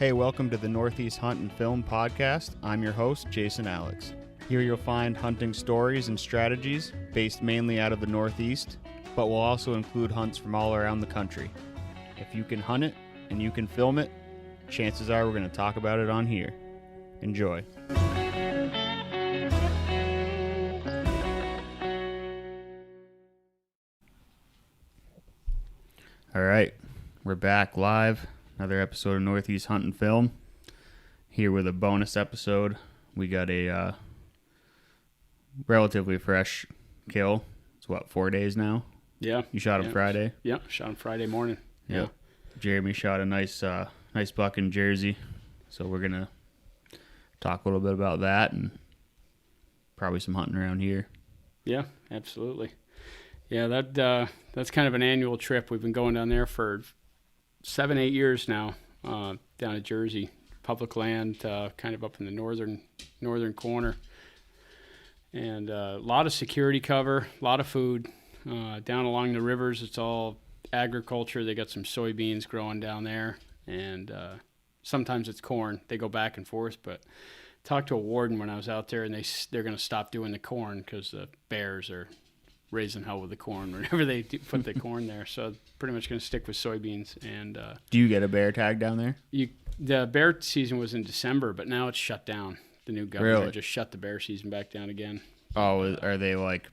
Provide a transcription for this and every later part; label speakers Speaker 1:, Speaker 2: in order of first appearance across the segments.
Speaker 1: Hey, welcome to the Northeast Hunt and Film podcast. I'm your host, Jason Alex. Here you'll find hunting stories and strategies based mainly out of the Northeast, but will also include hunts from all around the country. If you can hunt it and you can film it, chances are we're going to talk about it on here. Enjoy. All right, we're back live. Another episode of Northeast Hunt and Film. Here with a bonus episode. We got a relatively fresh kill. It's 4 days now?
Speaker 2: Yeah.
Speaker 1: You shot him Friday?
Speaker 2: Yeah, shot him Friday morning. Yeah.
Speaker 1: Jeremy shot a nice buck in Jersey. So we're going to talk a little bit about that and probably some hunting around here.
Speaker 2: Yeah, absolutely. Yeah, that's kind of an annual trip. We've been going down there for 7-8 years now, down at Jersey, public land, kind of up in the northern corner, and a lot of security cover, a lot of food. Down along the rivers, it's all agriculture. They got some soybeans growing down there, and sometimes it's corn. They go back and forth, but talked to a warden when I was out there, and they're going to stop doing the corn because the bears are raising hell with the corn whenever they put the corn there. So pretty much going to stick with soybeans. And
Speaker 1: do you get a bear tag down there?
Speaker 2: The bear season was in December, but now it's shut down. The new government
Speaker 1: Really?
Speaker 2: just shut the bear season back down again.
Speaker 1: Oh, are they like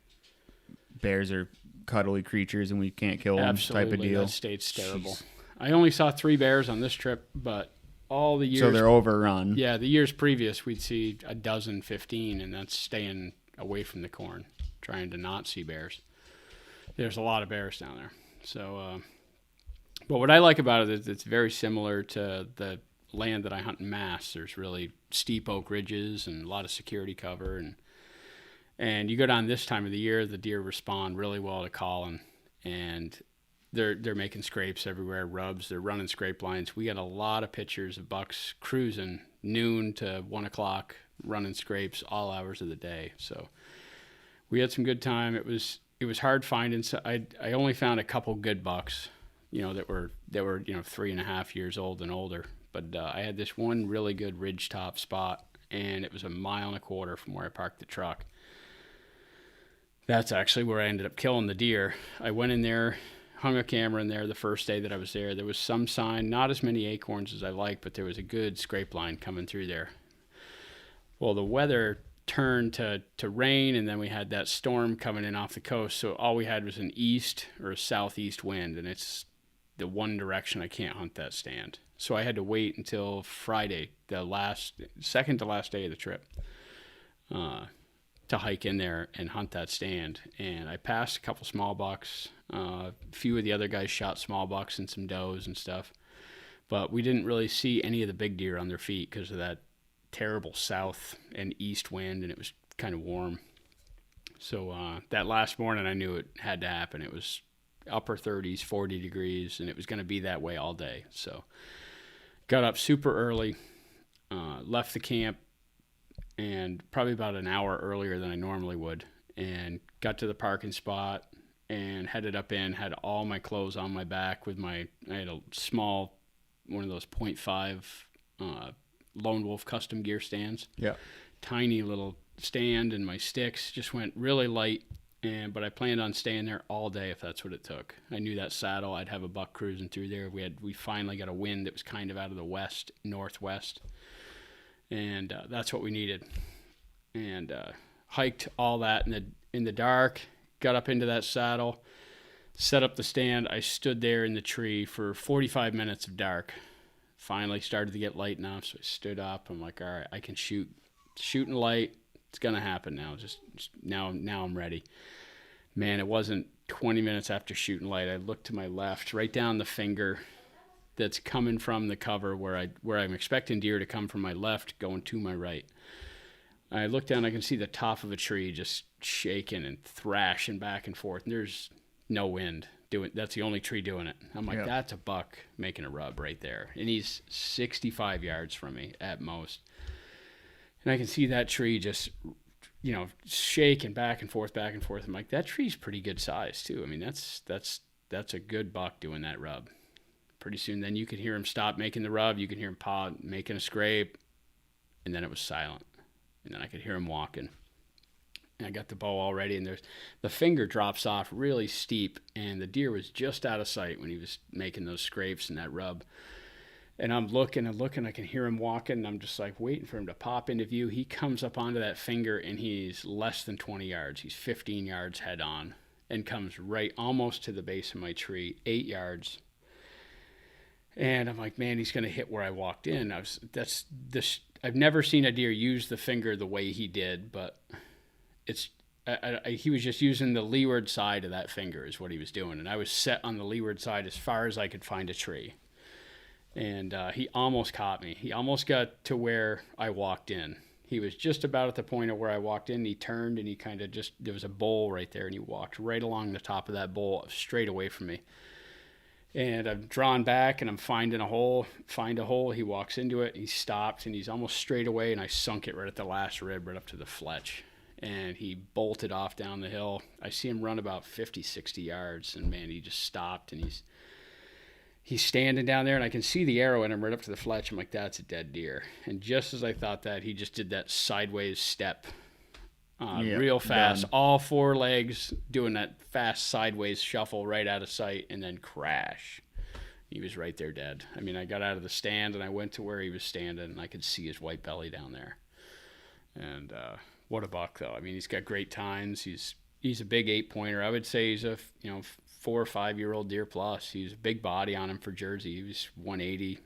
Speaker 1: bears are cuddly creatures and we can't kill them type of deal?
Speaker 2: That state's terrible. Jeez. I only saw 3 bears on this trip, but all the years...
Speaker 1: So they're overrun.
Speaker 2: Yeah, the years previous we'd see 12, 15, and that's staying away from the corn, trying to not see bears. There's a lot of bears down there. So, but what I like about it is it's very similar to the land that I hunt in Mass. There's really steep oak ridges and a lot of security cover, and you go down this time of the year, the deer respond really well to calling, and they're making scrapes everywhere, rubs. They're running scrape lines. We got a lot of pictures of bucks cruising noon to 1 o'clock, running scrapes all hours of the day. So we had some good time. It was hard finding. So I only found a couple good bucks, that were 3.5 years old and older. But I had this one really good ridge top spot, and it was 1.25 miles from where I parked the truck. That's actually where I ended up killing the deer. I went in there, hung a camera in there the first day that I was there. There was some sign, not as many acorns as I like, but there was a good scrape line coming through there. Well, the weather turned to rain, and then we had that storm coming in off the coast, so all we had was an east or a southeast wind, and it's the one direction I can't hunt that stand. So I had to wait until Friday, the second to last day of the trip, to hike in there and hunt that stand. And I passed a couple small bucks. A few of the other guys shot small bucks and some does and stuff, but we didn't really see any of the big deer on their feet because of that terrible south and east wind, and it was kind of warm. So that last morning I knew it had to happen. It was upper 30s, 40 degrees, and it was going to be that way all day. So got up super early, left the camp, and probably about an hour earlier than I normally would, and got to the parking spot and headed up in, had all my clothes on my back I had a small, one of those 0.5 Lone Wolf custom gear stands.
Speaker 1: Yeah.
Speaker 2: Tiny little stand, and my sticks just went really light, but I planned on staying there all day if that's what it took. I knew that saddle, I'd have a buck cruising through there. We finally got a wind that was kind of out of the northwest, and that's what we needed. And hiked all that in the dark, got up into that saddle, set up the stand. I stood there in the tree for 45 minutes of dark. Finally started to get light enough, so I stood up. I'm like, all right, I can shoot in light. It's gonna happen now. Just now I'm ready. Man, it wasn't 20 minutes after shooting light. I looked to my left, right down the finger that's coming from the cover where I'm expecting deer to come from my left, going to my right. I look down, I can see the top of a tree just shaking and thrashing back and forth, and there's no wind. That's the only tree doing it. I'm like, That's a buck making a rub right there. And he's 65 yards from me at most. And I can see that tree just, shaking back and forth. I'm like, that tree's pretty good size too. I mean, that's a good buck doing that rub. pretty soon, then you could hear him stop making the rub. You could hear him paw, making a scrape. And then it was silent. And then I could hear him walking. And I got the bow all ready, and the finger drops off really steep, and the deer was just out of sight when he was making those scrapes and that rub. And I'm looking and looking. I can hear him walking, and I'm just like waiting for him to pop into view. He comes up onto that finger, and he's less than 20 yards. He's 15 yards head on, and comes right almost to the base of my tree, 8 yards. And I'm like, man, he's going to hit where I walked in. I've never seen a deer use the finger the way he did, but he was just using the leeward side of that finger is what he was doing. And I was set on the leeward side as far as I could find a tree. And he almost caught me. He almost got to where I walked in. He was just about at the point of where I walked in. He turned and he kind of there was a bowl right there, and he walked right along the top of that bowl straight away from me. And I'm drawn back, and I'm finding a hole. Find a hole. He walks into it. He stops, and he's almost straight away, and I sunk it right at the last rib, right up to the fletch. And he bolted off down the hill. I see him run about 50, 60 yards, and, man, he just stopped, and he's standing down there, and I can see the arrow in him right up to the fletch. I'm like, that's a dead deer. And just as I thought that, he just did that sideways step real fast, done. All four legs doing that fast sideways shuffle right out of sight, and then crash. He was right there dead. I mean, I got out of the stand, and I went to where he was standing, and I could see his white belly down there. And what a buck, though. I mean, he's got great tines. He's a big 8-pointer. I would say he's a 4 or 5 year old deer plus. He's a big body on him for Jersey. He was 180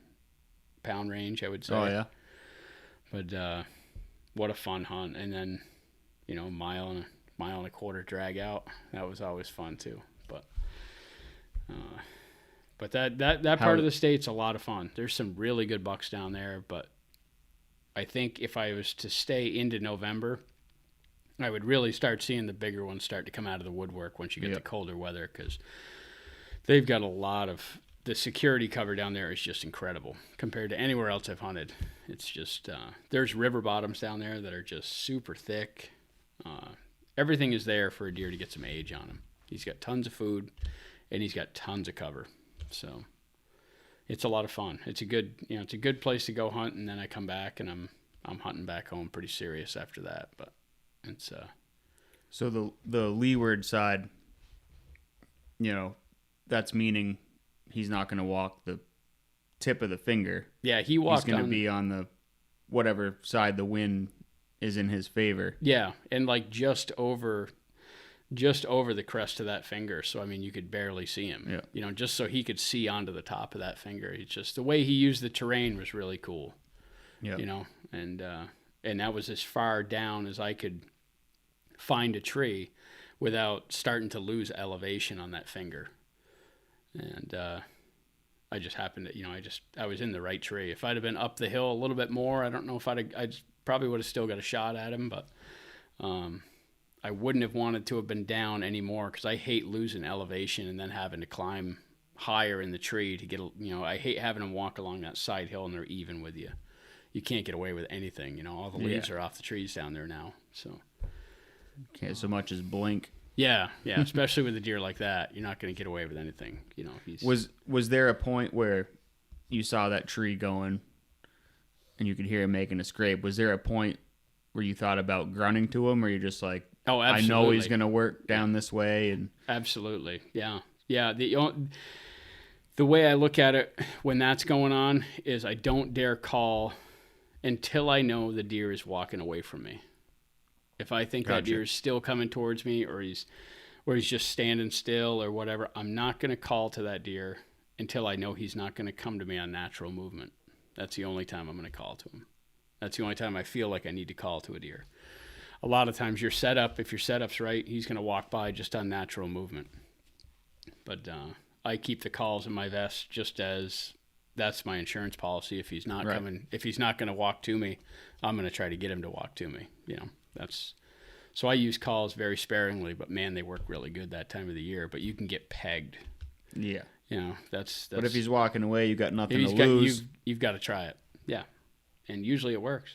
Speaker 2: pound range, I would say.
Speaker 1: Oh yeah.
Speaker 2: But what a fun hunt. And then mile and a quarter drag out. That was always fun too. But that part of the state's a lot of fun. There's some really good bucks down there, but I think if I was to stay into November, I would really start seeing the bigger ones start to come out of the woodwork once you get the colder weather, because they've got a lot of the security cover down there is just incredible compared to anywhere else I've hunted. It's just there's river bottoms down there that are just super thick. Everything is there for a deer to get some age on him. He's got tons of food, and he's got tons of cover. So it's a lot of fun. It's a good place to go hunt, and then I come back and I'm hunting back home pretty serious after that. But it's
Speaker 1: so the leeward side, that's meaning he's not going to walk the tip of the finger.
Speaker 2: Yeah, he's going
Speaker 1: to be on the whatever side the wind is in his favor.
Speaker 2: Yeah, and like just over the crest of that finger. So I mean, you could barely see him. Yeah. Just so he could see onto the top of that finger. It's just the way he used the terrain was really cool. Yeah. And that was as far down as I could find a tree without starting to lose elevation on that finger. And I just happened to, I was in the right tree. If I'd have been up the hill a little bit more, I don't know if I probably would have still got a shot at him, but I wouldn't have wanted to have been down anymore, because I hate losing elevation and then having to climb higher in the tree to get, I hate having them walk along that side hill and they're even with you. You can't get away with anything, all the leaves are off the trees down there now. So
Speaker 1: can't so much as blink.
Speaker 2: Yeah, especially with a deer like that, you're not going to get away with anything.
Speaker 1: Was there a point where you saw that tree going and you could hear him making a scrape? Was there a point where you thought about grunting to him, or you're just like,
Speaker 2: oh, absolutely,
Speaker 1: I know he's going to work down this way? And
Speaker 2: absolutely, yeah. The way I look at it when that's going on is I don't dare call until I know the deer is walking away from me. If I think that deer is still coming towards me, or he's just standing still or whatever, I'm not going to call to that deer until I know he's not going to come to me on natural movement. That's the only time I'm going to call to him. That's the only time I feel like I need to call to a deer. A lot of times if your setup's right, he's going to walk by just on natural movement. But I keep the calls in my vest just as that's my insurance policy. If he's not coming, if he's not going to walk to me, I'm going to try to get him to walk to me. So I use calls very sparingly, but man, they work really good that time of the year. But you can get pegged.
Speaker 1: Yeah.
Speaker 2: That's.
Speaker 1: But if he's walking away, you got nothing to lose.
Speaker 2: You've got to try it. Yeah, and usually it works.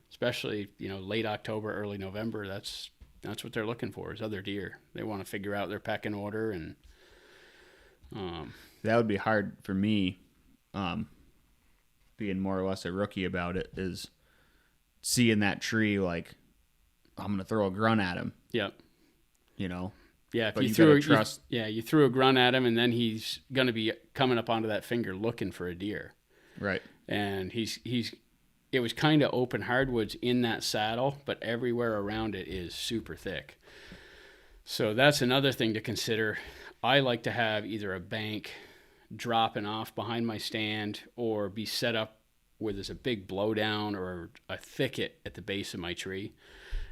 Speaker 2: Especially late October, early November. That's what they're looking for, is other deer. They want to figure out their pecking order, and
Speaker 1: That would be hard for me, being more or less a rookie about it, is seeing that tree like, I'm going to throw a grunt at him.
Speaker 2: Yep.
Speaker 1: You know?
Speaker 2: Yeah, if
Speaker 1: but
Speaker 2: you threw a grunt at him, and then he's going to be coming up onto that finger looking for a deer.
Speaker 1: Right.
Speaker 2: And it was kind of open hardwoods in that saddle, but everywhere around it is super thick. So that's another thing to consider. I like to have either a bank dropping off behind my stand or be set up where there's a big blowdown or a thicket at the base of my tree.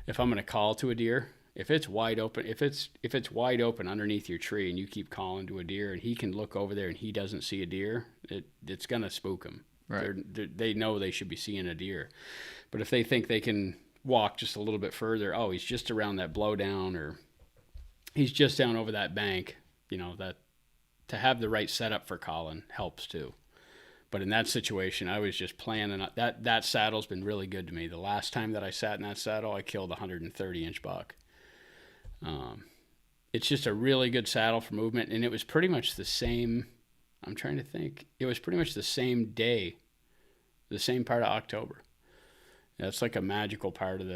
Speaker 2: If I'm going to call to a deer, if it's wide open underneath your tree and you keep calling to a deer and he can look over there and he doesn't see a deer, it's going to spook him.
Speaker 1: Right.
Speaker 2: They know they should be seeing a deer. But if they think they can walk just a little bit further, he's just around that blowdown or he's just down over that bank, that to have the right setup for calling helps too. But in that situation, I was just planning that saddle's been really good to me. The last time that I sat in that saddle, I killed a 130-inch buck. It's just a really good saddle for movement, and it was pretty much the same. I'm trying to think. It was pretty much the same day, the same part of October. That's like a magical part of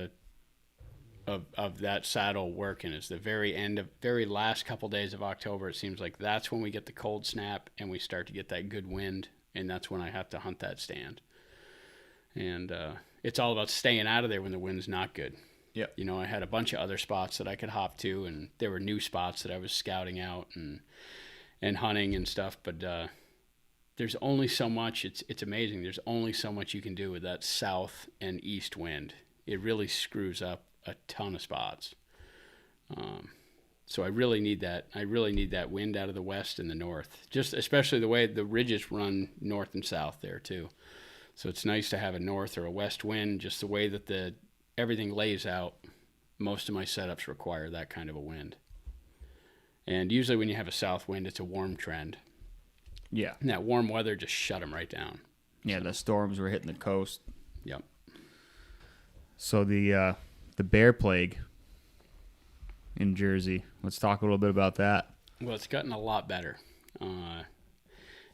Speaker 2: that saddle working. Is the very last couple days of October. It seems like that's when we get the cold snap and we start to get that good wind, and that's when I have to hunt that stand. And it's all about staying out of there when the wind's not good.
Speaker 1: Yep.
Speaker 2: I had a bunch of other spots that I could hop to, and there were new spots that I was scouting out and hunting and stuff. But there's only so much. It's amazing. There's only so much you can do with that south and east wind. It really screws up a ton of spots. So I really need that. I really need that wind out of the west and the north. Just especially the way the ridges run north and south there too. So it's nice to have a north or a west wind. Just the way that everything lays out, most of my setups require that kind of a wind. And usually when you have a south wind, it's a warm trend.
Speaker 1: Yeah.
Speaker 2: And that warm weather just shut them right down.
Speaker 1: Yeah, the storms were hitting the coast.
Speaker 2: Yep.
Speaker 1: So the bear plague in Jersey. Let's talk a little bit about that.
Speaker 2: Well, it's gotten a lot better.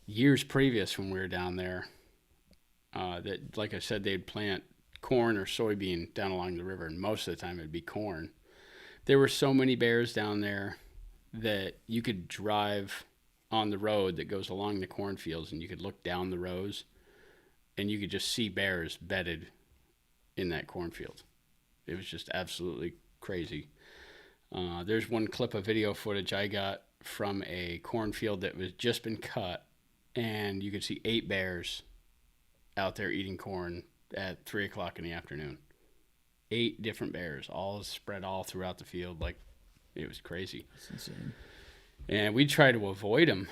Speaker 2: Years previous when we were down there, that like I said, they'd plant corn or soybean down along the river, and most of the time it'd be corn. There were so many bears down there that you could drive on the road that goes along the cornfields, and you could look down the rows, and you could just see bears bedded in that cornfield. It was just absolutely crazy. There's one clip of video footage I got from a cornfield that was just been cut, and you could see 8 bears out there eating corn at 3 o'clock in the afternoon. 8 different bears, all spread all throughout the field. Like, it was crazy.
Speaker 1: That's insane.
Speaker 2: And we try to avoid them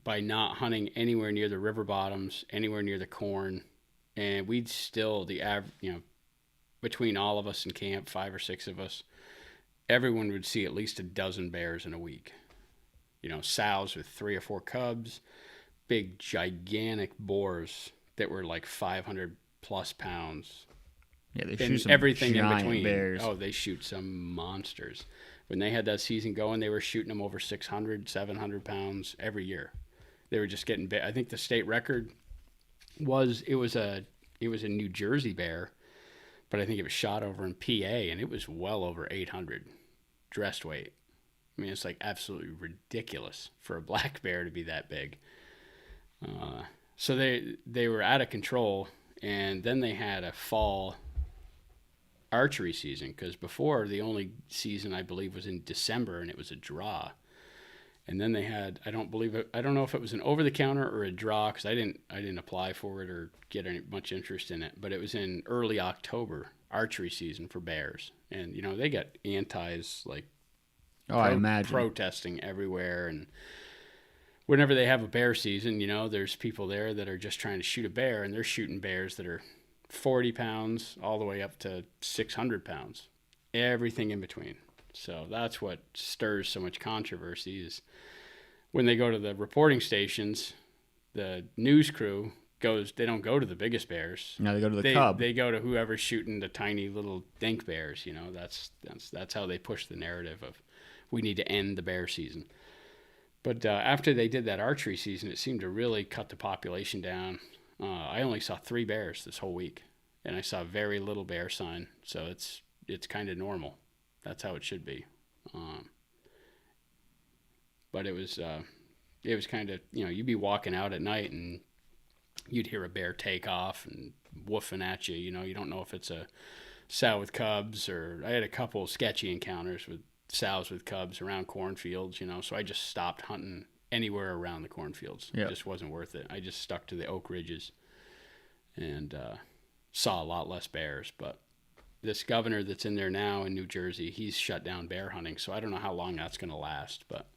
Speaker 2: by not hunting anywhere near the river bottoms, anywhere near the corn. And we'd still, between all of us in camp, 5 or 6 of us, everyone would see at least a dozen bears in a week. Sows with 3 or 4 cubs, big, gigantic boars that were like 500 plus pounds.
Speaker 1: Yeah, they shoot some
Speaker 2: everything in
Speaker 1: giant
Speaker 2: between.
Speaker 1: bears.
Speaker 2: Oh, they shoot some monsters. When they had that season going, they were shooting them over 600, 700 pounds every year. They were just getting big. I think the state record was a New Jersey bear, but I think it was shot over in PA, and it was well over 800 dressed weight. I mean, it's like absolutely ridiculous for a black bear to be that big. So they were out of control, and then they had a fall archery season, because before the only season I believe was in December, and it was a draw. And then they had, I don't know if it was an over-the-counter or a draw, because I didn't apply for it or get much interest in it, but it was in early October, archery season for bears. And, they got antis, like,
Speaker 1: I imagine,
Speaker 2: protesting everywhere. And whenever they have a bear season, there's people there that are just trying to shoot a bear, and they're shooting bears that are 40 pounds all the way up to 600 pounds, everything in between. So that's what stirs so much controversy, is when they go to the reporting stations, the news crew they don't go to the biggest bears.
Speaker 1: No, they go to the cub.
Speaker 2: They go to whoever's shooting the tiny little dink bears. That's how they push the narrative of, we need to end the bear season. But after they did that archery season, it seemed to really cut the population down. I only saw 3 bears this whole week, and I saw very little bear sign. So it's kind of normal. That's how it should be. But it was kind of, you'd be walking out at night and you'd hear a bear take off and woofing at you. You don't know if it's a sow with cubs, or I had a couple of sketchy encounters with sows with cubs around cornfields, so I just stopped hunting anywhere around the cornfields. It just wasn't worth it. I just stuck to the oak ridges and saw a lot less bears. But this governor that's in there now in New Jersey, he's shut down bear hunting, so I don't know how long that's going to last, but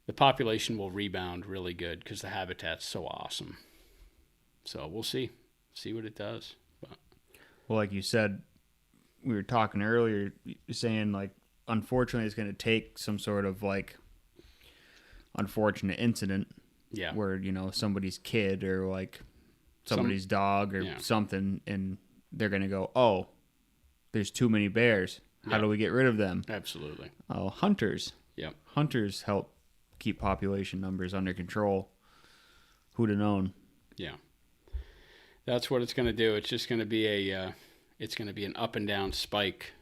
Speaker 2: the population will rebound really good because the habitat's so awesome. So we'll see what it does. But.
Speaker 1: Well, like you said, we were talking earlier, saying like, unfortunately, it's going to take some sort of like unfortunate incident, where somebody's kid or like somebody's dog or something, and they're going to go, oh, there's too many bears. How do we get rid of them?
Speaker 2: Absolutely.
Speaker 1: Oh, hunters.
Speaker 2: Yep.
Speaker 1: Hunters help keep population numbers under control. Who'd have known? Yeah.
Speaker 2: That's what it's going to do. It's just going to be an up and down spike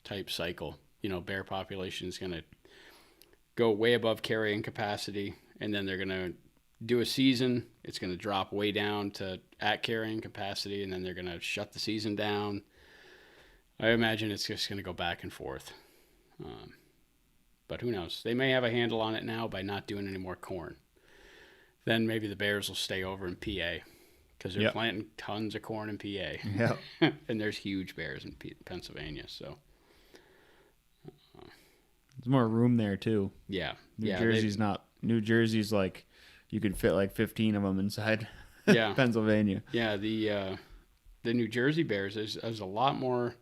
Speaker 2: type cycle. Bear population is going to go way above carrying capacity, and then they're going to do a season. It's going to drop way down to at carrying capacity, and then they're going to shut the season down. I imagine it's just going to go back and forth. But who knows? They may have a handle on it now by not doing any more corn. Then maybe the bears will stay over in PA because they're planting tons of corn in PA.
Speaker 1: Yeah.
Speaker 2: And there's huge bears in Pennsylvania, so.
Speaker 1: There's more room there too.
Speaker 2: Yeah.
Speaker 1: New Jersey's like you could fit like 15 of them inside Pennsylvania.
Speaker 2: Yeah, the New Jersey bears, there's a lot more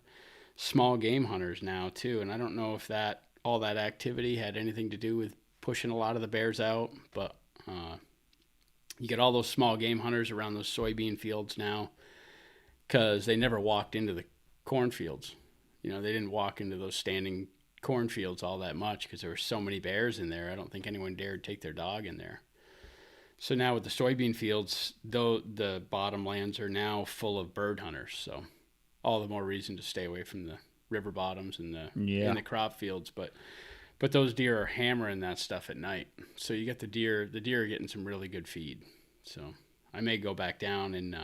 Speaker 2: small game hunters now too, and I don't know if all that activity had anything to do with pushing a lot of the bears out, but you get all those small game hunters around those soybean fields now because they never walked into the cornfields. They didn't walk into those standing cornfields all that much because there were so many bears in there. I don't think anyone dared take their dog in there. So now with the soybean fields, though, the bottomlands are now full of bird hunters. So all the more reason to stay away from the river bottoms and the crop fields. But those deer are hammering that stuff at night. So you get the deer are getting some really good feed. So I may go back down in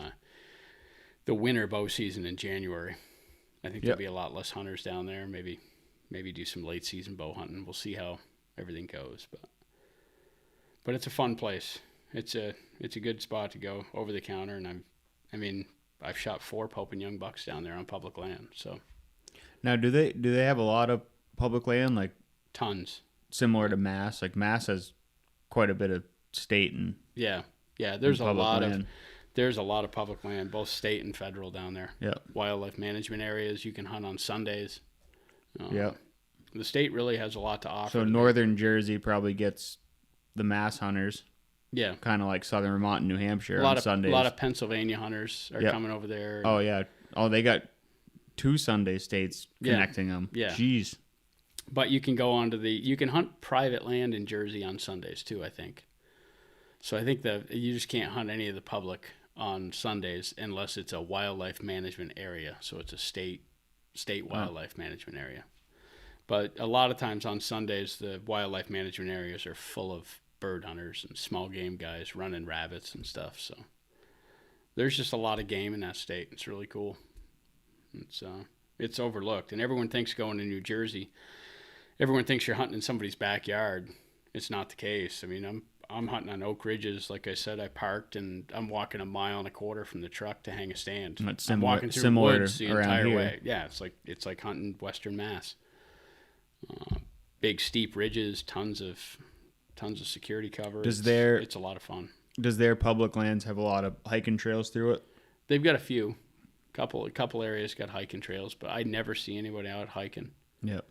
Speaker 2: the winter bow season in January. I think there'll be a lot less hunters down there. Maybe do some late season bow hunting. We'll see how everything goes, but it's a fun place. It's a good spot to go over the counter, and I've shot 4 Pope and Young bucks down there on public land. So
Speaker 1: now, do they have a lot of public land, like
Speaker 2: tons,
Speaker 1: similar to Mass? Like Mass has quite a bit of state and
Speaker 2: There's a lot of public land, both state and federal down there.
Speaker 1: Yeah,
Speaker 2: wildlife management areas. You can hunt on Sundays. The state really has a lot to offer.
Speaker 1: So northern Jersey probably gets the Mass hunters.
Speaker 2: Yeah.
Speaker 1: Kind of like southern Vermont and New Hampshire on Sundays.
Speaker 2: A lot of Pennsylvania hunters are coming over there.
Speaker 1: Oh, yeah. Oh, they got 2 Sunday states connecting them.
Speaker 2: Yeah.
Speaker 1: Jeez.
Speaker 2: But you can go you can hunt private land in Jersey on Sundays too, I think. So I think that you just can't hunt any of the public on Sundays unless it's a wildlife management area. So it's a state wildlife management area. But a lot of times on Sundays, the wildlife management areas are full of bird hunters and small game guys running rabbits and stuff. So there's just a lot of game in that state. It's really cool. It's overlooked, and everyone thinks going to New Jersey, everyone thinks you're hunting in somebody's backyard. It's not the case. I'm hunting on oak ridges. Like I said, I parked and I'm walking 1.25 miles from the truck to hang a stand. I'm walking through woods the entire way. Yeah, it's like hunting Western Mass. Big steep ridges, tons of security cover. It's a lot of fun.
Speaker 1: Does their public lands have a lot of hiking trails through it?
Speaker 2: They've got a few. A couple areas got hiking trails, but I never see anybody out hiking.
Speaker 1: Yep.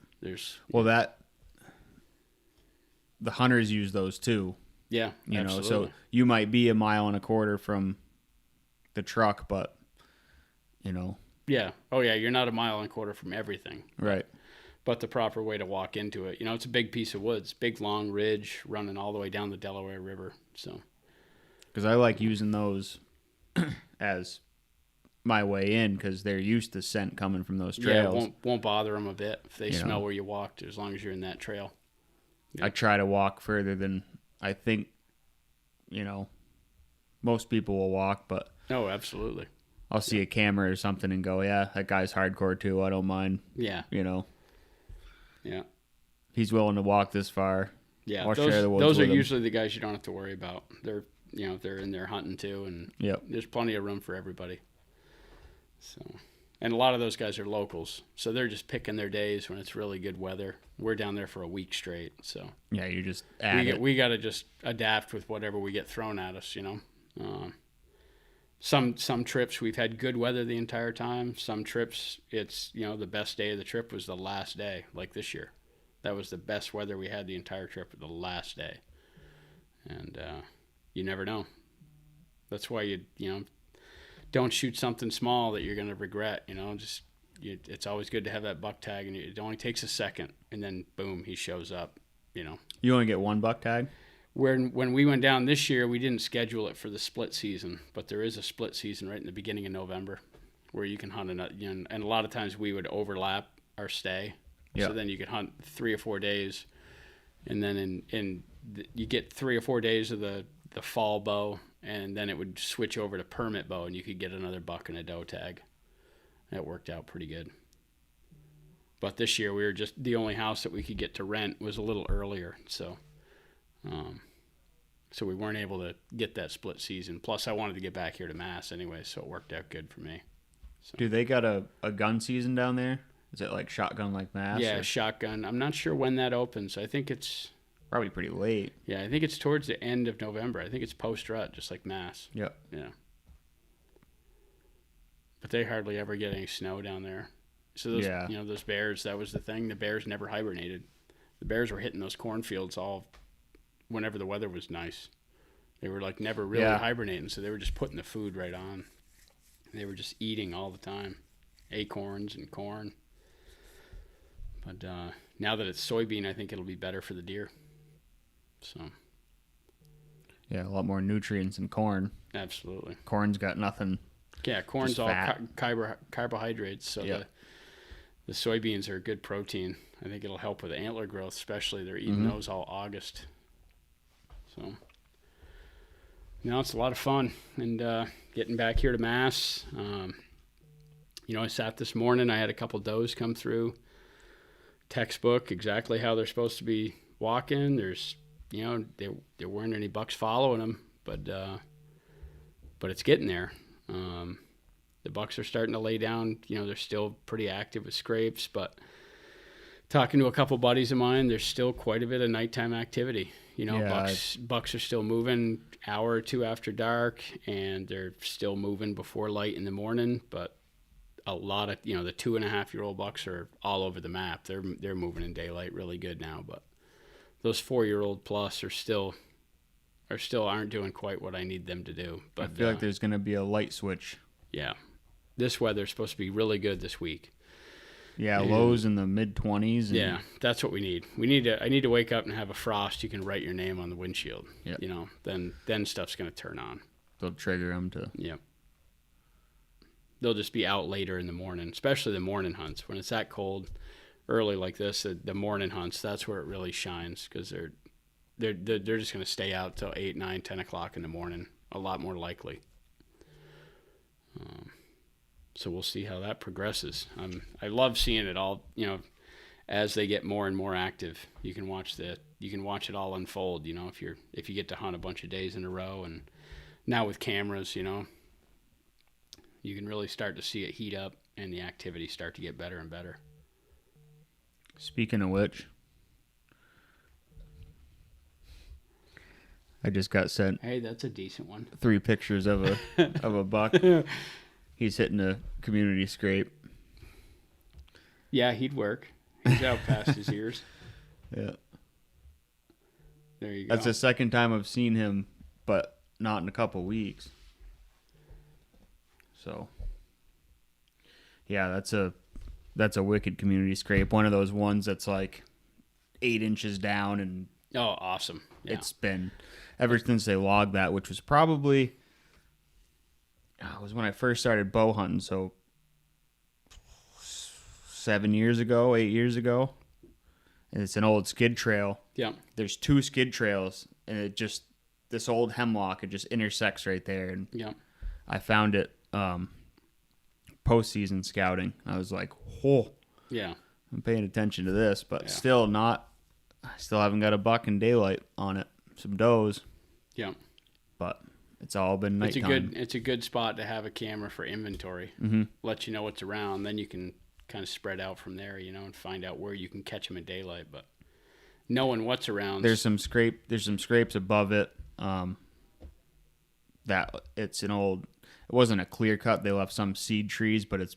Speaker 1: The hunters use those too.
Speaker 2: Yeah, absolutely.
Speaker 1: So you might be 1.25 miles from the truck, but
Speaker 2: Yeah. Oh yeah, you're not 1.25 miles from everything.
Speaker 1: Right.
Speaker 2: but the proper way to walk into it. It's a big piece of woods, big long ridge running all the way down the Delaware River. So,
Speaker 1: because I like using those as my way in, because they're used to scent coming from those trails.
Speaker 2: Yeah, it won't bother them a bit if they smell where you walked, as long as you're in that trail. Yeah.
Speaker 1: I try to walk further than I think, most people will walk, but
Speaker 2: oh, absolutely.
Speaker 1: I'll see a camera or something and go, yeah, that guy's hardcore too. I don't mind.
Speaker 2: Yeah. Yeah.
Speaker 1: He's willing to walk this far.
Speaker 2: Yeah.
Speaker 1: I'll share the woods
Speaker 2: those are
Speaker 1: with him.
Speaker 2: usually the guys you don't have to worry about. They're in there hunting too, and there's plenty of room for everybody. So, and a lot of those guys are locals, so they're just picking their days when it's really good weather. We're down there for a week straight, so
Speaker 1: yeah, you just
Speaker 2: we got to just adapt with whatever we get thrown at us. Some trips we've had good weather the entire time. Some trips it's the best day of the trip was the last day, like this year. That was the best weather we had the entire trip, the last day, and you never know. That's why you don't shoot something small that you're going to regret. It's always good to have that buck tag, and it only takes a second, and then boom, he shows up.
Speaker 1: You only get one buck tag.
Speaker 2: When we went down this year, we didn't schedule it for the split season, but there is a split season right in the beginning of November where you can hunt and a lot of times we would overlap our stay.
Speaker 1: Yeah.
Speaker 2: So then you could hunt 3 or 4 days, and then you get 3 or 4 days of the fall bow, and then it would switch over to permit bow, and you could get another buck and a doe tag. That worked out pretty good. But this year we were just the only house that we could get to rent was a little earlier, so we weren't able to get that split season. Plus, I wanted to get back here to Mass anyway, so it worked out good for me. So.
Speaker 1: Do they got a gun season down there? Is it like shotgun like Mass?
Speaker 2: Yeah, shotgun. I'm not sure when that opens. I think it's
Speaker 1: probably pretty late.
Speaker 2: Yeah, I think it's towards the end of November. I think it's post-rut, just like Mass.
Speaker 1: Yep.
Speaker 2: Yeah. But they hardly ever get any snow down there. So those, those bears, that was the thing. The bears never hibernated. The bears were hitting those cornfields all whenever the weather was nice. They were like never really hibernating, so they were just putting the food right on. They were just eating all the time, acorns and corn. But now that it's soybean, I think it'll be better for the deer. So.
Speaker 1: Yeah, a lot more nutrients in corn.
Speaker 2: Absolutely.
Speaker 1: Corn's got nothing.
Speaker 2: Yeah, corn's all carbohydrates, so the soybeans are good protein. I think it'll help with antler growth, especially. They're eating those all August. So, now it's a lot of fun. And getting back here to Mass, I sat this morning. I had a couple does come through. Textbook, exactly how they're supposed to be walking. There's, there weren't any bucks following them, but it's getting there. The bucks are starting to lay down. They're still pretty active with scrapes, but talking to a couple buddies of mine, there's still quite a bit of nighttime activity. Bucks are still moving hour or two after dark, and they're still moving before light in the morning. But a lot of the 2.5-year-old bucks are all over the map. They're moving in daylight really good now. But those 4-year-old plus are still aren't doing quite what I need them to do. But
Speaker 1: I feel like there's going to be a light switch.
Speaker 2: Yeah, this weather's supposed to be really good this week.
Speaker 1: Yeah, lows in the mid-20s.
Speaker 2: Yeah, that's what we need. I need to wake up and have a frost. You can write your name on the windshield. Yep. Then stuff's going to turn on.
Speaker 1: They'll trigger them to.
Speaker 2: Yep. They'll just be out later in the morning, especially the morning hunts. When it's that cold, early like this, the morning hunts, that's where it really shines, because they're just going to stay out till 8, 9, 10 o'clock in the morning, a lot more likely. So we'll see how that progresses. I love seeing it all, as they get more and more active. You can watch it all unfold, if you get to hunt a bunch of days in a row. And now with cameras, you can really start to see it heat up and the activity start to get better and better.
Speaker 1: Speaking of which, I just got sent.
Speaker 2: Hey, that's a decent one.
Speaker 1: 3 pictures of a buck. He's hitting a community scrape.
Speaker 2: Yeah, he'd work. He's out past his ears.
Speaker 1: Yeah.
Speaker 2: There you go.
Speaker 1: That's the second time I've seen him, but not in a couple weeks. So, yeah, that's a that's a wicked community scrape. One of those ones that's like 8 inches down, and
Speaker 2: Oh, awesome. Yeah.
Speaker 1: it's been ever since they logged that, which was probably it was when I first started bow hunting, so 7 years ago, 8 years ago. And it's an old skid trail.
Speaker 2: Yeah.
Speaker 1: There's 2 skid trails, and it just, this old hemlock, it just intersects right there. And
Speaker 2: Yeah.
Speaker 1: I found it postseason scouting. I was like, oh,
Speaker 2: Yeah.
Speaker 1: I'm paying attention to this, but
Speaker 2: Yeah.
Speaker 1: I still haven't got a buck in daylight on it. Some does,
Speaker 2: Yeah.
Speaker 1: but it's all been nighttime.
Speaker 2: It's a good spot to have a camera for inventory.
Speaker 1: Mm-hmm.
Speaker 2: Let you know what's around. Then you can kind of spread out from there, and find out where you can catch them in daylight. But knowing what's around,
Speaker 1: There's some scrapes above it. That it's an old. It wasn't a clear cut. They left some seed trees, but it's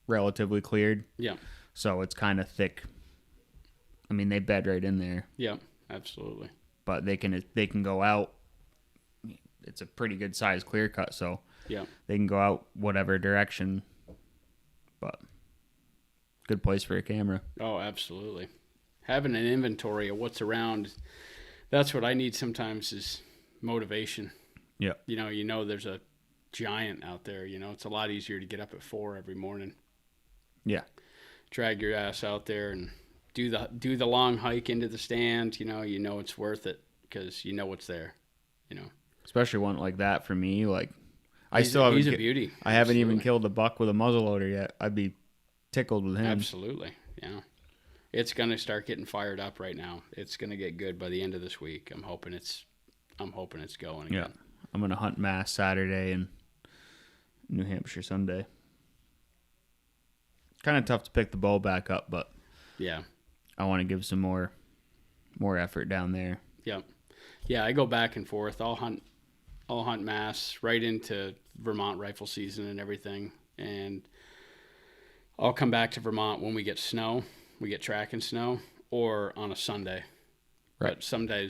Speaker 1: relatively cleared.
Speaker 2: Yeah.
Speaker 1: So it's kind of thick. I mean, they bed right in there.
Speaker 2: Yeah. Absolutely.
Speaker 1: But they can go out. It's a pretty good size clear cut, so
Speaker 2: Yeah.
Speaker 1: they can go out whatever direction. But good place for a camera.
Speaker 2: Oh, absolutely. Having an inventory of what's around, that's what I need sometimes is motivation.
Speaker 1: Yeah.
Speaker 2: There's a giant out there. It's a lot easier to get up at 4 every morning.
Speaker 1: Yeah.
Speaker 2: Drag your ass out there and do the long hike into the stand. It's worth it because you know what's there.
Speaker 1: Especially one like that for me. Like
Speaker 2: He's a beauty.
Speaker 1: I haven't even killed a buck with a muzzleloader yet. I'd be tickled with him.
Speaker 2: Absolutely. Yeah. It's going to start getting fired up right now. It's going to get good by the end of this week. I'm hoping it's going again.
Speaker 1: Yeah. I'm going to hunt Mass Saturday and New Hampshire Sunday. Kind of tough to pick the bow back up, but
Speaker 2: yeah,
Speaker 1: I want to give some more effort down there.
Speaker 2: Yeah. Yeah, I go back and forth. I'll hunt Mass right into Vermont rifle season and everything, and I'll come back to Vermont when we get snow. We get tracking snow, or on a Sunday.
Speaker 1: Right.
Speaker 2: But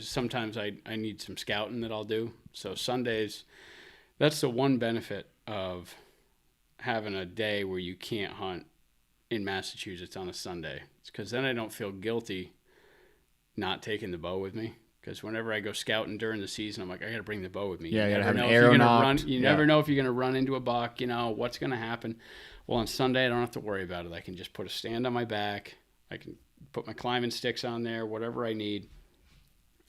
Speaker 2: sometimes I need some scouting that I'll do. So Sundays, that's the one benefit of having a day where you can't hunt in Massachusetts on a Sunday. It's because then I don't feel guilty not taking the bow with me. Because whenever I go scouting during the season, I'm like, I got to bring the bow with me.
Speaker 1: Yeah, you got to have an
Speaker 2: know
Speaker 1: arrow knocked.
Speaker 2: You never know if you're going to run into a buck, what's going to happen. Well, on Sunday, I don't have to worry about it. I can just put a stand on my back. I can put my climbing sticks on there, whatever I need.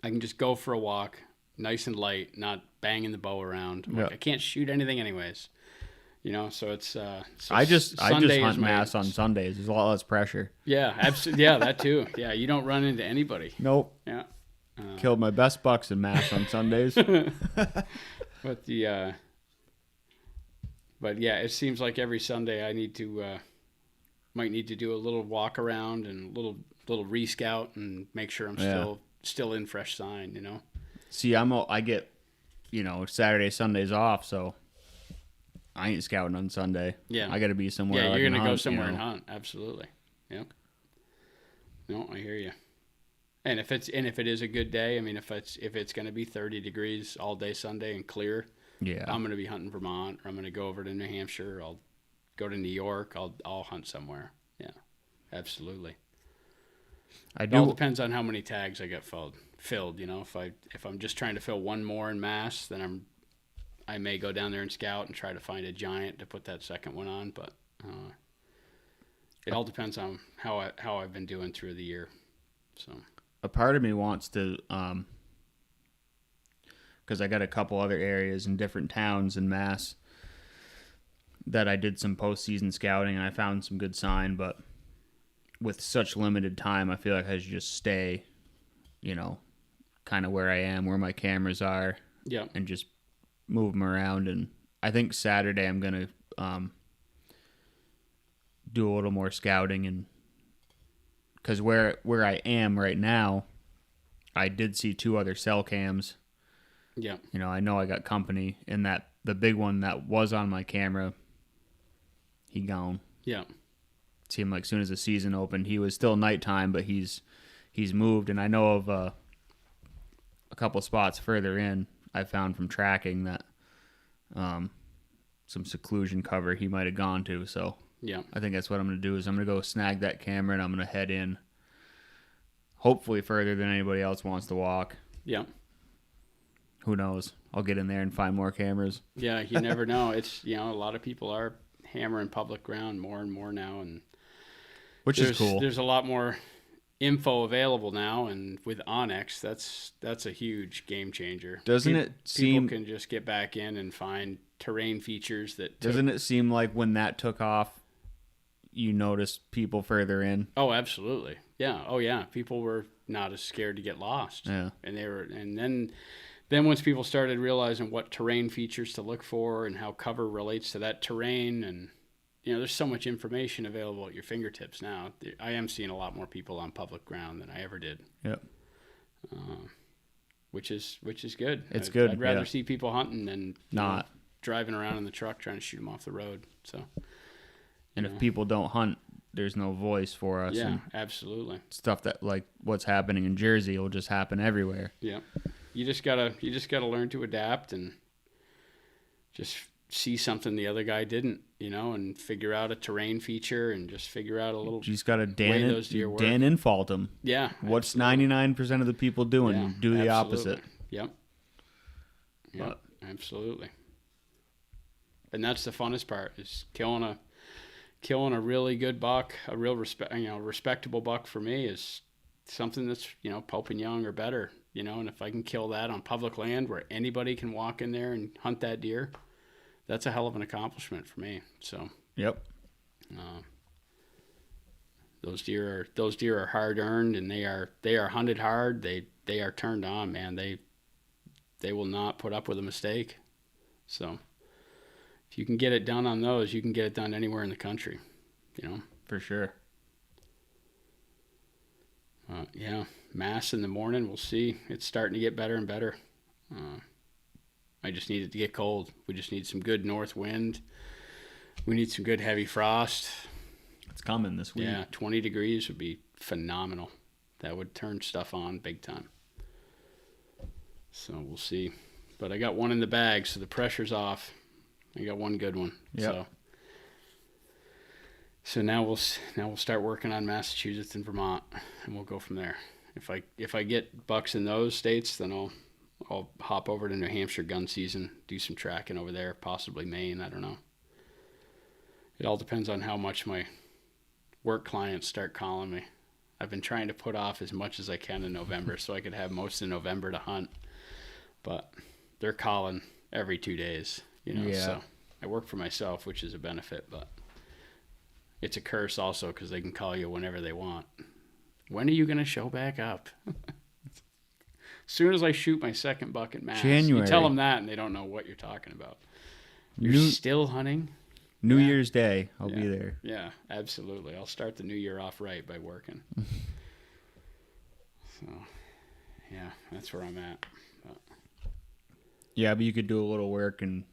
Speaker 2: I can just go for a walk, nice and light, not banging the bow around. Like, I can't shoot anything anyways. So it's
Speaker 1: I just
Speaker 2: Sunday
Speaker 1: hunt Mass on Sundays. There's a lot less pressure.
Speaker 2: Yeah, absolutely. Yeah, that too. Yeah, you don't run into anybody.
Speaker 1: Nope.
Speaker 2: Yeah.
Speaker 1: Killed my best bucks in Mass on Sundays.
Speaker 2: But yeah, it seems like every Sunday I might need to do a little walk around and a little re-scout and make sure I'm still in fresh sign,
Speaker 1: See, I get, Saturday, Sundays off, so I ain't scouting on Sunday.
Speaker 2: Yeah.
Speaker 1: I got to be somewhere.
Speaker 2: Yeah, you're going to go somewhere
Speaker 1: and
Speaker 2: and hunt. Absolutely. Yeah. No, I hear you. And if it is a good day, I mean, if it's going to be 30 degrees all day Sunday and clear,
Speaker 1: yeah,
Speaker 2: I'm going to be hunting Vermont, or I'm going to go over to New Hampshire. I'll go to New York. I'll hunt somewhere. Yeah, absolutely. It all depends on how many tags I get filled. If I'm just trying to fill one more in Mass, then I may go down there and scout and try to find a giant to put that second one on. But it all depends on how I've been doing through the year. So.
Speaker 1: A part of me wants to, because I got a couple other areas in different towns in Mass that I did some postseason scouting and I found some good sign, but with such limited time, I feel like I should just stay, kind of where I am, where my cameras are, and just move them around. And I think Saturday I'm gonna do a little more scouting, and because where I am right now, I did see 2 other cell cams.
Speaker 2: Yeah.
Speaker 1: I know I got company, and that the big one that was on my camera, he gone.
Speaker 2: Yeah.
Speaker 1: Seemed like as soon as the season opened, he was still nighttime, but he's moved. And I know of a couple spots further in I found from tracking that some seclusion cover he might have gone to. So
Speaker 2: Yeah.
Speaker 1: I think that's what I'm going to do is I'm going to go snag that camera and I'm going to head in, hopefully further than anybody else wants to walk.
Speaker 2: Yeah.
Speaker 1: Who knows? I'll get in there and find more cameras.
Speaker 2: Yeah, you never know. It's, a lot of people are hammering public ground more and more now, and
Speaker 1: which is cool.
Speaker 2: There's a lot more info available now, and with Onyx, that's a huge game changer.
Speaker 1: Doesn't it seem
Speaker 2: people can just get back in and find terrain features that
Speaker 1: doesn't it seem like when that took off, you noticed people further in?
Speaker 2: Oh, absolutely. Yeah. Oh, yeah. People were not as scared to get lost.
Speaker 1: Yeah.
Speaker 2: And then once people started realizing what terrain features to look for and how cover relates to that terrain, and there's so much information available at your fingertips now. I am seeing a lot more people on public ground than I ever did.
Speaker 1: Yep.
Speaker 2: Which is good.
Speaker 1: It's good.
Speaker 2: I'd rather see people hunting than
Speaker 1: not
Speaker 2: driving around in the truck trying to shoot them off the road. So.
Speaker 1: And if people don't hunt, there's no voice for us.
Speaker 2: Yeah, absolutely.
Speaker 1: Stuff that like what's happening in Jersey will just happen everywhere.
Speaker 2: Yeah. You just gotta learn to adapt and just see something the other guy didn't, and figure out a terrain feature and just figure out a little.
Speaker 1: You just gotta Dan infault them.
Speaker 2: Yeah.
Speaker 1: What's 99% of the people doing?
Speaker 2: Yeah,
Speaker 1: do the
Speaker 2: absolutely.
Speaker 1: opposite.
Speaker 2: Yep. Yep. Absolutely. And that's the funnest part is killing a really good buck, a real respectable buck for me is something that's, Pope and Young or better, and if I can kill that on public land where anybody can walk in there and hunt that deer, that's a hell of an accomplishment for me. So,
Speaker 1: yep.
Speaker 2: Those deer are hard earned, and they are hunted hard. They are turned on, man. They will not put up with a mistake. So, if you can get it done on those, you can get it done anywhere in the country,
Speaker 1: For sure.
Speaker 2: Yeah, mass in the morning, we'll see. It's starting to get better and better. I just need it to get cold. We just need some good north wind. We need some good heavy frost.
Speaker 1: It's coming this week.
Speaker 2: Yeah, 20 degrees would be phenomenal. That would turn stuff on big time. So we'll see. But I got one in the bag, so the pressure's off. I got one good one.
Speaker 1: Yep.
Speaker 2: So now we'll start working on Massachusetts and Vermont, and we'll go from there. If I get bucks in those states, then I'll hop over to New Hampshire gun season, do some tracking over there, possibly Maine. I don't know. It all depends on how much my work clients start calling me. I've been trying to put off as much as I can in November so I could have most of November to hunt, but they're calling every 2 days. So I work for myself, which is a benefit, but it's a curse also because they can call you whenever they want. When are you going to show back up? As soon as I shoot my second buck at mass,
Speaker 1: January.
Speaker 2: You tell them that and they don't know what you're talking about. You're still hunting?
Speaker 1: New Year's Day, I'll be there.
Speaker 2: Yeah, absolutely. I'll start the new year off right by working. So, yeah, that's where I'm at.
Speaker 1: Yeah, but you could do a little work and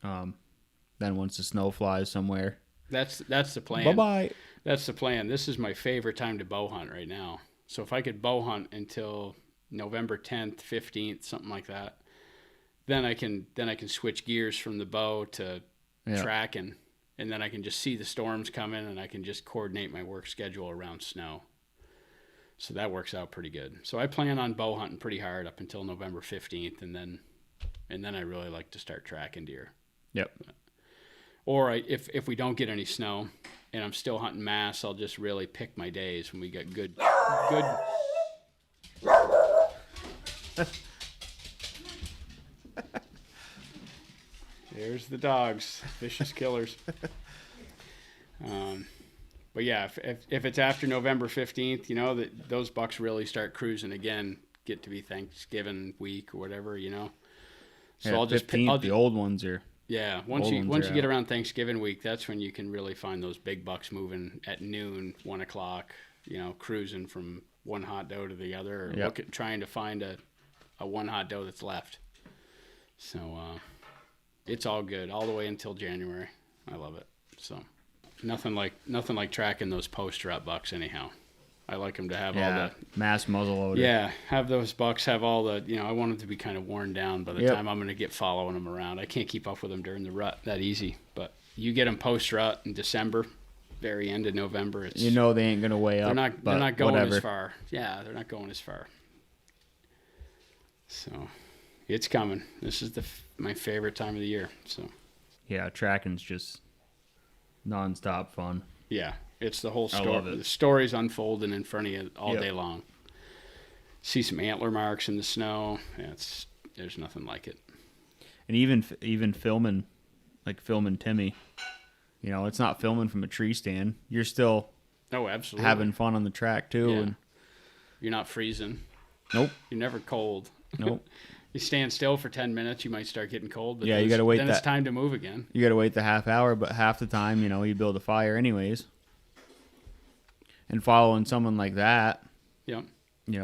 Speaker 1: then once the snow flies somewhere.
Speaker 2: That's the plan.
Speaker 1: Bye-bye.
Speaker 2: That's the plan. This is my favorite time to bow hunt right now. So if I could bow hunt until November 10th, 15th, something like that, then I can switch gears from the bow to tracking, and then I can just see the storms coming and I can just coordinate my work schedule around snow. So that works out pretty good. So I plan on bow hunting pretty hard up until November 15th, and then I really like to start tracking deer.
Speaker 1: Yep.
Speaker 2: Or if we don't get any snow and I'm still hunting mass, I'll just really pick my days when we get good. There's the dogs, vicious killers. But yeah, if it's after November 15th, that those bucks really start cruising again, get to be Thanksgiving week or whatever, So
Speaker 1: Yeah,
Speaker 2: I'll just
Speaker 1: 15th, the old ones are.
Speaker 2: Yeah, once you get around Thanksgiving week, that's when you can really find those big bucks moving at noon, 1 o'clock. Cruising from one hot doe to the other, or trying to find a one hot doe that's left. So it's all good all the way until January. I love it. So nothing like tracking those post-rut bucks anyhow. I like them to have all the
Speaker 1: mass muzzleloader.
Speaker 2: Yeah, have those bucks have all the, I want them to be kind of worn down by the time I'm going to get following them around. I can't keep up with them during the rut that easy, but You get them post rut in December, very end of November. It's,
Speaker 1: they ain't gonna weigh up.
Speaker 2: They're not going
Speaker 1: whatever.
Speaker 2: as far. Yeah, they're not going as far. So, it's coming. This is my favorite time of the year. So.
Speaker 1: Yeah, tracking's just nonstop fun.
Speaker 2: Yeah, it's the whole story.
Speaker 1: I love it.
Speaker 2: The story's unfolding in front of you all day long. See some antler marks in the snow. Yeah, there's nothing like it.
Speaker 1: And even filming Timmy, it's not filming from a tree stand. You're still
Speaker 2: absolutely
Speaker 1: having fun on the track too.
Speaker 2: Yeah.
Speaker 1: And
Speaker 2: you're not freezing.
Speaker 1: Nope.
Speaker 2: You're never cold.
Speaker 1: Nope.
Speaker 2: You stand still for 10 minutes, you might start getting cold. But
Speaker 1: you got to wait.
Speaker 2: Then it's time to move again.
Speaker 1: You got to wait the half hour, but half the time, you build a fire anyways. And following someone like that,
Speaker 2: Yep.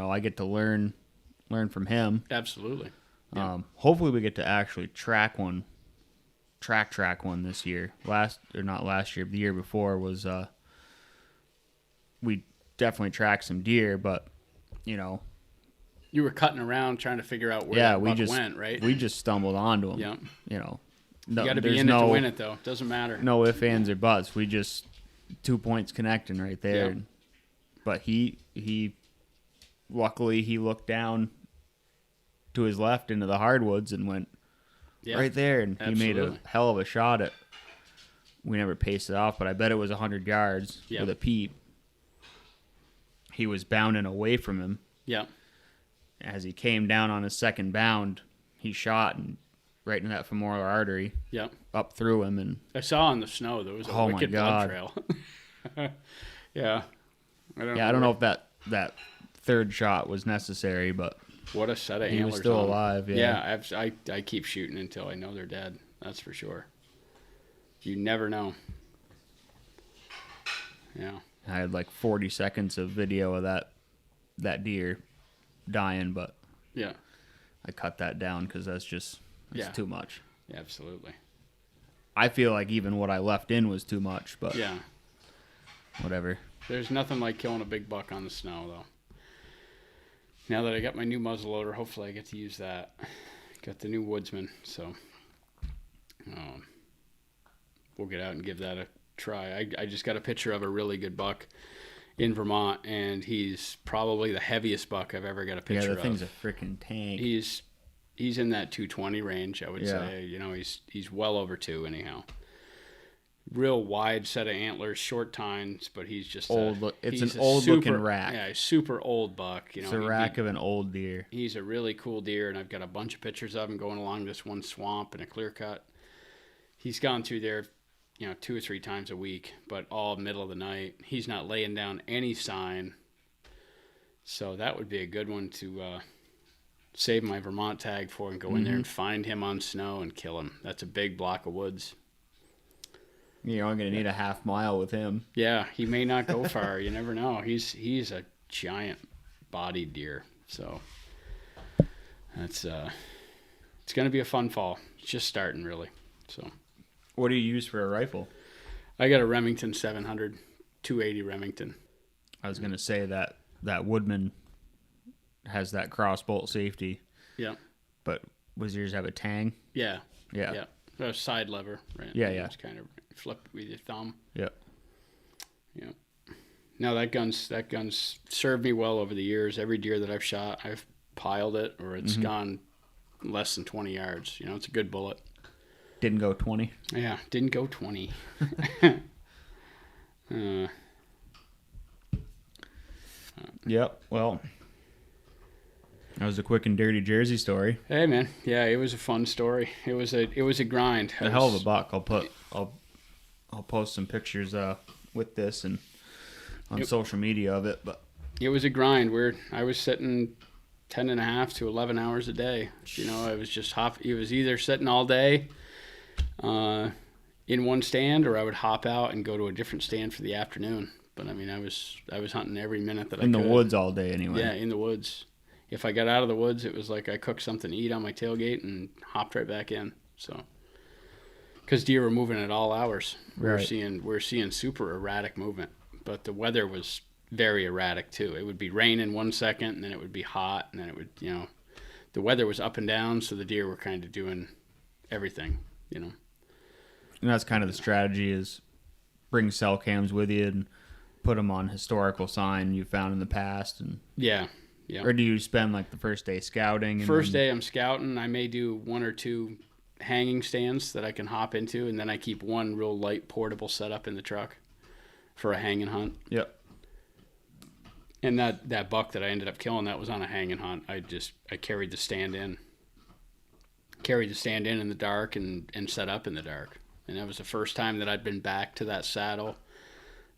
Speaker 1: I get to learn from him.
Speaker 2: Absolutely. Yeah.
Speaker 1: Hopefully we get to actually track one this year. Not last year, but the year before was we definitely tracked some deer, but
Speaker 2: you were cutting around trying to figure out where that buck went, right?
Speaker 1: We just stumbled onto him.
Speaker 2: Yeah.
Speaker 1: No,
Speaker 2: you got to be in it to win it, though. Doesn't matter.
Speaker 1: No ifs, ands, or buts. We just 2 points connecting right there.
Speaker 2: Yeah.
Speaker 1: But he luckily he looked down to his left into the hardwoods and went right there, and he made a hell of a shot at. We never paced it off, but I bet it was 100 yards with a peep. He was bounding away from him.
Speaker 2: Yeah.
Speaker 1: As he came down on his second bound, he shot and right in that femoral artery.
Speaker 2: Yep.
Speaker 1: Up through him, and
Speaker 2: I saw in the snow there was a wicked blood trail. Yeah. I don't
Speaker 1: know if that third shot was necessary, but
Speaker 2: what a set of antlers.
Speaker 1: He was still alive.
Speaker 2: Yeah. I keep shooting until I know they're dead. That's for sure. You never know. Yeah.
Speaker 1: I had like 40 seconds of video of that deer dying, but
Speaker 2: yeah,
Speaker 1: I cut that down because that's just too much.
Speaker 2: Yeah, absolutely.
Speaker 1: I feel like even what I left in was too much, but
Speaker 2: yeah,
Speaker 1: whatever.
Speaker 2: There's nothing like killing a big buck on the snow, though. Now that I got my new muzzleloader, hopefully I get to use that. Got the new Woodsman, so we'll get out and give that a try. I just got a picture of a really good buck in Vermont, and he's probably the heaviest buck I've ever got a picture of.
Speaker 1: Yeah, the thing's a freaking tank.
Speaker 2: He's in that 220 range, I would say. He's well over 2 anyhow. Real wide set of antlers, short tines, but he's just
Speaker 1: old. It's an old-looking rack.
Speaker 2: Yeah, super old buck.
Speaker 1: It's a rack of an old deer.
Speaker 2: He's a really cool deer, and I've got a bunch of pictures of him going along this one swamp in a clear cut. He's gone through there 2 or 3 times a week, but all middle of the night. He's not laying down any sign. So that would be a good one to save my Vermont tag for and go in there and find him on snow and kill him. That's a big block of woods.
Speaker 1: You're only going to need a half mile with him.
Speaker 2: Yeah, he may not go far. You never know. He's a giant bodied deer. So that's it's going to be a fun fall. It's just starting, really. So.
Speaker 1: What do you use for a rifle?
Speaker 2: I got a Remington 700, 280 Remington.
Speaker 1: I was going to say that Woodman has that crossbolt safety.
Speaker 2: Yeah.
Speaker 1: But was yours have a tang?
Speaker 2: Yeah.
Speaker 1: Yeah.
Speaker 2: Yeah. A side lever, right?
Speaker 1: Yeah, yeah.
Speaker 2: Just kind of flip with your thumb.
Speaker 1: Yep.
Speaker 2: Yeah. Now that gun's served me well over the years. Every deer that I've shot, I've piled it or it's gone less than 20 yards. It's a good bullet.
Speaker 1: Didn't go 20?
Speaker 2: Yeah, didn't go 20.
Speaker 1: Yep, well, that was a quick and dirty Jersey story.
Speaker 2: Hey, man. Yeah, it was a fun story. It was a grind.
Speaker 1: A hell of a buck. I'll post some pictures with this and on social media of it, but
Speaker 2: it was a grind. I was sitting 10.5 to 11 hours a day. I was just it was either sitting all day in one stand, or I would hop out and go to a different stand for the afternoon. But I mean, I was hunting every minute that I could.
Speaker 1: In the woods all day, anyway.
Speaker 2: Yeah, in the woods. If I got out of the woods, it was like I cooked something to eat on my tailgate and hopped right back in. So, because deer were moving at all hours, we're seeing super erratic movement. But the weather was very erratic too. It would be raining 1 second, and then it would be hot, and then it would, the weather was up and down. So the deer were kind of doing everything,
Speaker 1: And that's kind of the strategy, is bring cell cams with you and put them on historical sign you found in the past. And
Speaker 2: Yeah.
Speaker 1: Or do you spend like the first day scouting?
Speaker 2: First day I'm scouting. I may do 1 or 2 hanging stands that I can hop into, and then I keep one real light portable setup in the truck for a hanging hunt.
Speaker 1: Yep.
Speaker 2: And that buck that I ended up killing, that was on a hanging hunt. I carried the stand in. Carried the stand in the dark and set up in the dark. And that was the first time that I'd been back to that saddle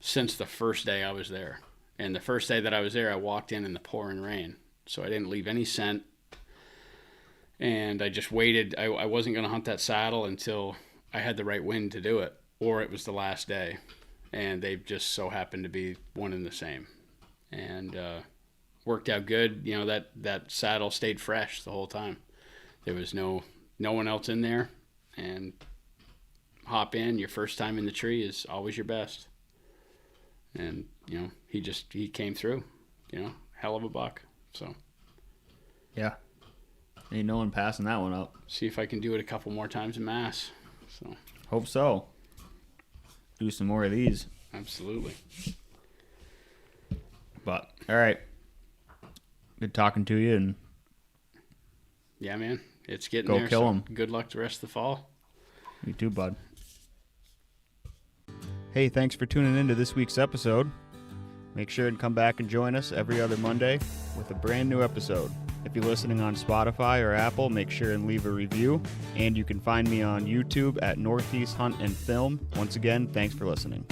Speaker 2: since the first day I was there. And the first day that I was there, I walked in the pouring rain. So I didn't leave any scent. And I just waited. I wasn't going to hunt that saddle until I had the right wind to do it, or it was the last day. And they just so happened to be one and the same. And worked out good. You know, that saddle stayed fresh the whole time. There was no one else in there. And hop in, your first time in the tree is always your best. And, you know, he came through, you know, hell of a buck. So,
Speaker 1: yeah. Ain't no one passing that one up.
Speaker 2: See if I can do it a couple more times in Mass. So,
Speaker 1: hope so. Do some more of these.
Speaker 2: Absolutely.
Speaker 1: But, all right. Good talking to you. And
Speaker 2: yeah, man. It's getting
Speaker 1: go
Speaker 2: there.
Speaker 1: Kill them.
Speaker 2: Good luck the rest of the fall.
Speaker 1: You too, bud. Hey, thanks for tuning in to this week's episode. Make sure and come back and join us every other Monday with a brand new episode. If you're listening on Spotify or Apple, make sure and leave a review. And you can find me on YouTube at Northeast Hunt and Film. Once again, thanks for listening.